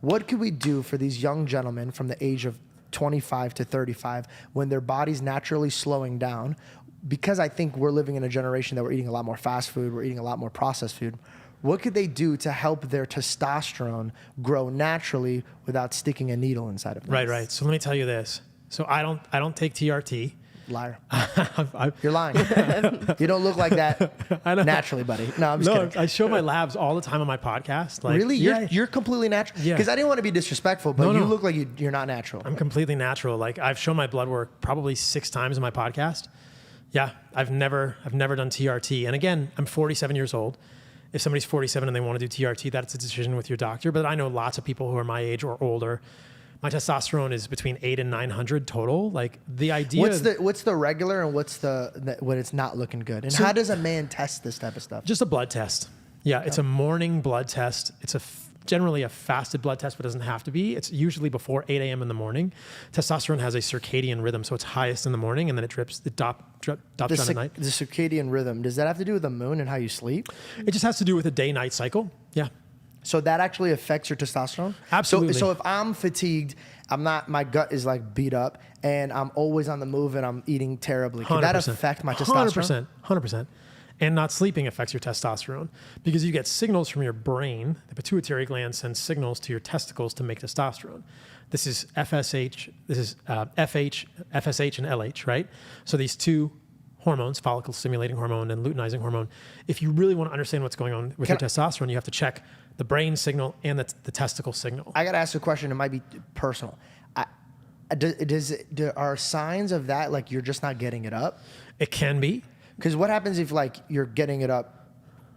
What could we do for these young gentlemen from the age of 25 to 35 when their body's naturally slowing down? Because I think we're living in a generation that we're eating a lot more fast food, we're eating a lot more processed food. What could they do to help their testosterone grow naturally without sticking a needle inside of them? Right. So let me tell you this. So I don't take TRT. Liar. You're lying. You don't look like that naturally, buddy. No, I'm just kidding. I show my labs all the time on my podcast. Like, really? Yeah. You're completely natural? Yeah. Because I didn't want to be disrespectful, but No. you look like you're not natural. I'm completely natural. Like, I've shown my blood work probably 6 times in my podcast. Yeah, I've never done TRT. And again, I'm 47 years old. If somebody's 47 and they want to do TRT, that's a decision with your doctor. But I know lots of people who are my age or older. My testosterone is between 800 and 900 total. Like, the idea. What's the regular and what's the when it's not looking good? And how does a man test this type of stuff? Just a blood test. Yeah, it's a morning blood test. It's generally a fasted blood test, but it doesn't have to be. It's usually before 8 a.m. in the morning. Testosterone has a circadian rhythm, so it's highest in the morning, and then it drops down at night. The circadian rhythm, does that have to do with the moon and how you sleep? It just has to do with a day-night cycle. Yeah. So that actually affects your testosterone? Absolutely. So if I'm fatigued, my gut is like beat up, and I'm always on the move and I'm eating terribly, can that affect my testosterone? 100%. And not sleeping affects your testosterone because you get signals from your brain. The pituitary gland sends signals to your testicles to make testosterone. This is FSH, FH, FSH, and LH, right? So these two hormones, follicle stimulating hormone and luteinizing hormone. If you really want to understand what's going on with your testosterone, you have to check the brain signal and the testicle signal. I got to ask a question. It might be personal. Are signs of that like you're just not getting it up? It can be. Because what happens if like you're getting it up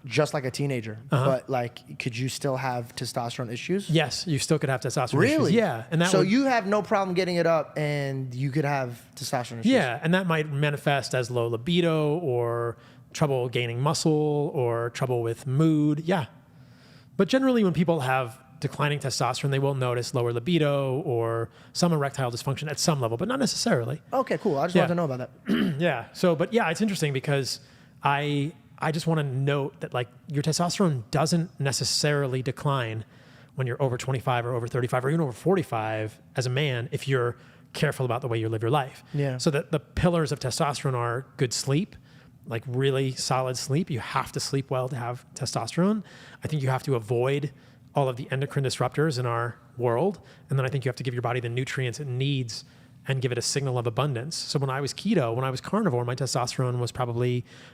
just like a teenager, but like could you still have testosterone issues? Yes, you still could have testosterone really? issues. Yeah. And you have no problem getting it up and you could have testosterone issues? Yeah, and that might manifest as low libido or trouble gaining muscle or trouble with mood. Yeah. But generally when people have declining testosterone, they will notice lower libido or some erectile dysfunction at some level, but not necessarily. Okay, cool. I just wanted to know about that. Yeah. So, but yeah, it's interesting because I just want to note that like your testosterone doesn't necessarily decline when you're over 25 or over 35 or even over 45 as a man if you're careful about the way you live your life. Yeah. So that the pillars of testosterone are good sleep, like really solid sleep. You have to sleep well to have testosterone. I think you have to avoid all of the endocrine disruptors in our world. And then I think you have to give your body the nutrients it needs and give it a signal of abundance. So when I was keto, when I was carnivore, my testosterone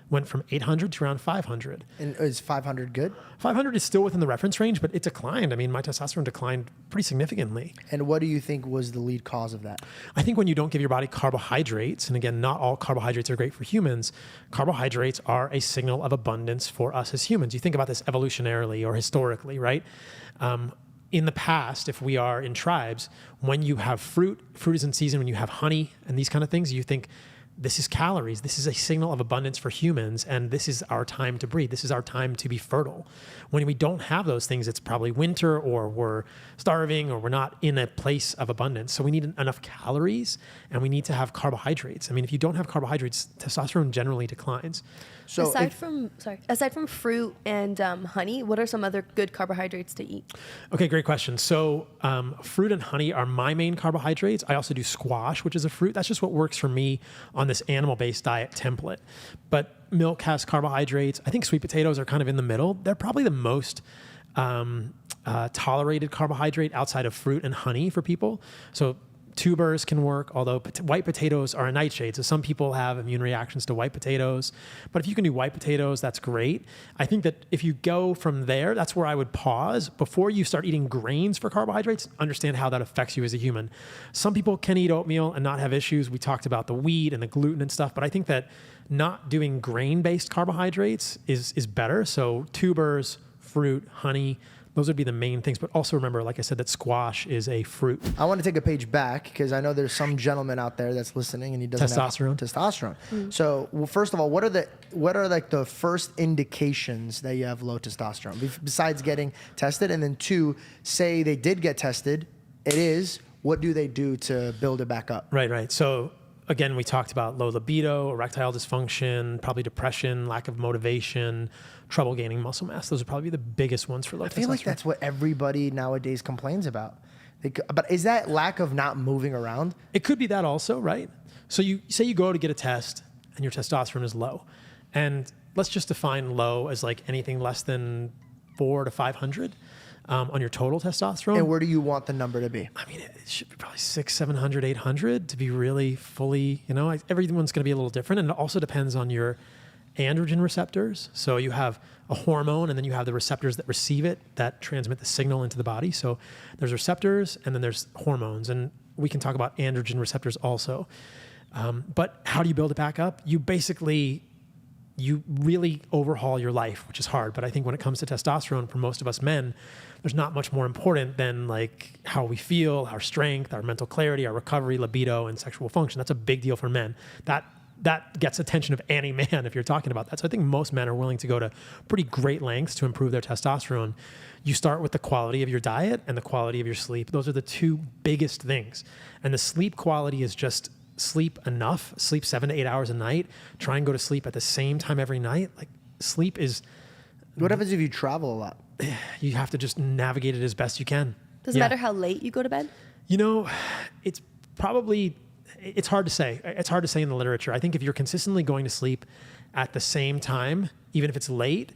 went from 800 to around 500. And is 500 good? 500 is still within the reference range, but it declined. I mean, my testosterone declined pretty significantly. And what do you think was the lead cause of that? I think when you don't give your body carbohydrates, and again, not all carbohydrates are great for humans, carbohydrates are a signal of abundance for us as humans. You think about this evolutionarily or historically, right? In the past, if we are in tribes, when you have fruit is in season, when you have honey and these kind of things, you think this is calories. This is a signal of abundance for humans, and this is our time to breed. This is our time to be fertile. When we don't have those things, it's probably winter or we're starving or we're not in a place of abundance. So we need enough calories and we need to have carbohydrates. I mean, if you don't have carbohydrates, testosterone generally declines. So aside from fruit and honey, what are some other good carbohydrates to eat? Okay, great question. So fruit and honey are my main carbohydrates. I also do squash, which is a fruit. That's just what works for me on this animal-based diet template. But milk has carbohydrates. I think sweet potatoes are kind of in the middle. They're probably the most tolerated carbohydrate outside of fruit and honey for people. So tubers can work, although white potatoes are a nightshade. So some people have immune reactions to white potatoes. But if you can do white potatoes, that's great. I think that if you go from there, that's where I would pause. Before you start eating grains for carbohydrates, understand how that affects you as a human. Some people can eat oatmeal and not have issues. We talked about the wheat and the gluten and stuff, but I think that not doing grain-based carbohydrates is better. So tubers, fruit, honey, those would be the main things. But also remember, like I said, that squash is a fruit. I want to take a page back because I know there's some gentleman out there that's listening and he doesn't have testosterone. Mm-hmm. So, well, first of all, what are like the first indications that you have low testosterone besides getting tested? And then 2, say they did get tested, what do they do to build it back up? Right. So again, we talked about low libido, erectile dysfunction, probably depression, lack of motivation, trouble gaining muscle mass. Those are probably the biggest ones for low testosterone. I feel like that's what everybody nowadays complains about. But is that lack of not moving around? It could be that also, right? So you say you go to get a test and your testosterone is low. And let's just define low as like anything less than 400 to 500 on your total testosterone. And where do you want the number to be? I mean, it should be probably 600, 700, 800 to be really fully, everyone's going to be a little different. And it also depends on your androgen receptors. So you have a hormone and then you have the receptors that receive it that transmit the signal into the body. So there's receptors and then there's hormones. And we can talk about androgen receptors also. But how do you build it back up? You really overhaul your life, which is hard. But I think when it comes to testosterone, for most of us men, there's not much more important than like how we feel, our strength, our mental clarity, our recovery, libido, and sexual function. That's a big deal for men. That gets attention of any man if you're talking about that. So I think most men are willing to go to pretty great lengths to improve their testosterone. You start with the quality of your diet and the quality of your sleep. Those are the two biggest things. And the sleep quality is just sleep enough, sleep 7 to 8 hours a night, try and go to sleep at the same time every night. Like sleep is... What happens if you travel a lot? You have to just navigate it as best you can. Does it matter how late you go to bed? It's probably... It's hard to say. It's hard to say in the literature. I think if you're consistently going to sleep at the same time, even if it's late,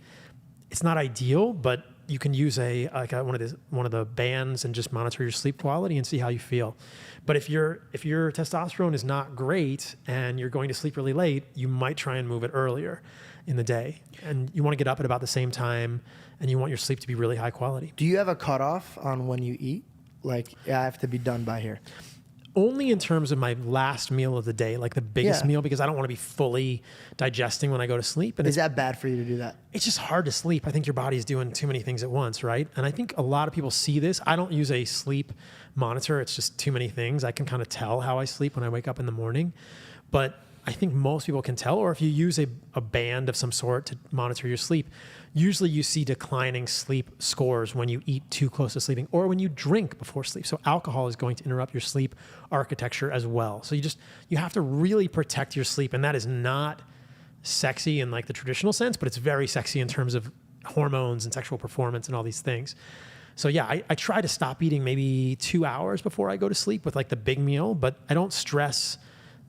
it's not ideal, but you can use one of the bands and just monitor your sleep quality and see how you feel. But if your testosterone is not great and you're going to sleep really late, you might try and move it earlier in the day. And you want to get up at about the same time and you want your sleep to be really high quality. Do you have a cutoff on when you eat? Like, I have to be done by here. Only in terms of my last meal of the day, like the biggest meal, because I don't want to be fully digesting when I go to sleep. And is that bad for you to do that? It's just hard to sleep. I think your body's doing too many things at once, right? And I think a lot of people see this. I don't use a sleep monitor. It's just too many things. I can kind of tell how I sleep when I wake up in the morning. But I think most people can tell, or if you use a band of some sort to monitor your sleep, usually you see declining sleep scores when you eat too close to sleeping or when you drink before sleep. So alcohol is going to interrupt your sleep architecture as well. So you have to really protect your sleep. And that is not sexy in like the traditional sense, but it's very sexy in terms of hormones and sexual performance and all these things. So yeah, I try to stop eating maybe 2 hours before I go to sleep with like the big meal, but I don't stress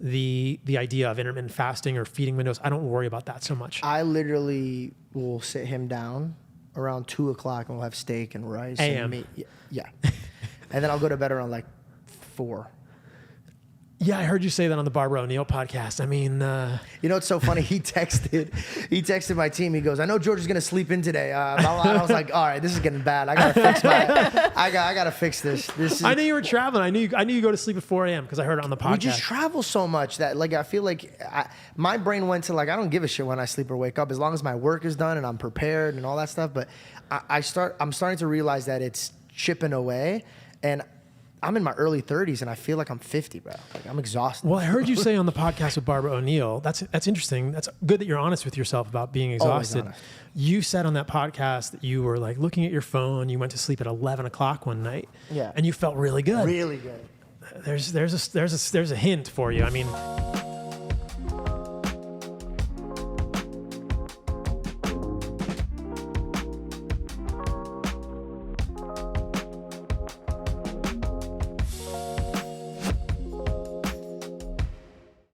the idea of intermittent fasting or feeding windows. I don't worry about that so much. I literally will sit him down around 2 o'clock and we'll have steak and rice and meat. Yeah. And then I'll go to bed around like 4. Yeah, I heard you say that on the Barbara O'Neill podcast. I mean... it's so funny. He texted my team. He goes, I know George is going to sleep in today. I was like, all right, this is getting bad. I got to fix this. I knew you were traveling. I knew you go to sleep at 4 a.m. because I heard it on the podcast. We just travel so much that like I feel like my brain went to like, I don't give a shit when I sleep or wake up as long as my work is done and I'm prepared and all that stuff. But I'm starting to realize that it's chipping away, and I'm in my early 30s and I feel like I'm 50, bro. Like I'm exhausted. Well, I heard you say on the podcast with Barbara O'Neill, that's interesting. That's good that you're honest with yourself about being exhausted. You said on that podcast that you were like looking at your phone, you went to sleep at 11 o'clock one night. Yeah. And you felt really good. Really good. There's a hint for you. I mean,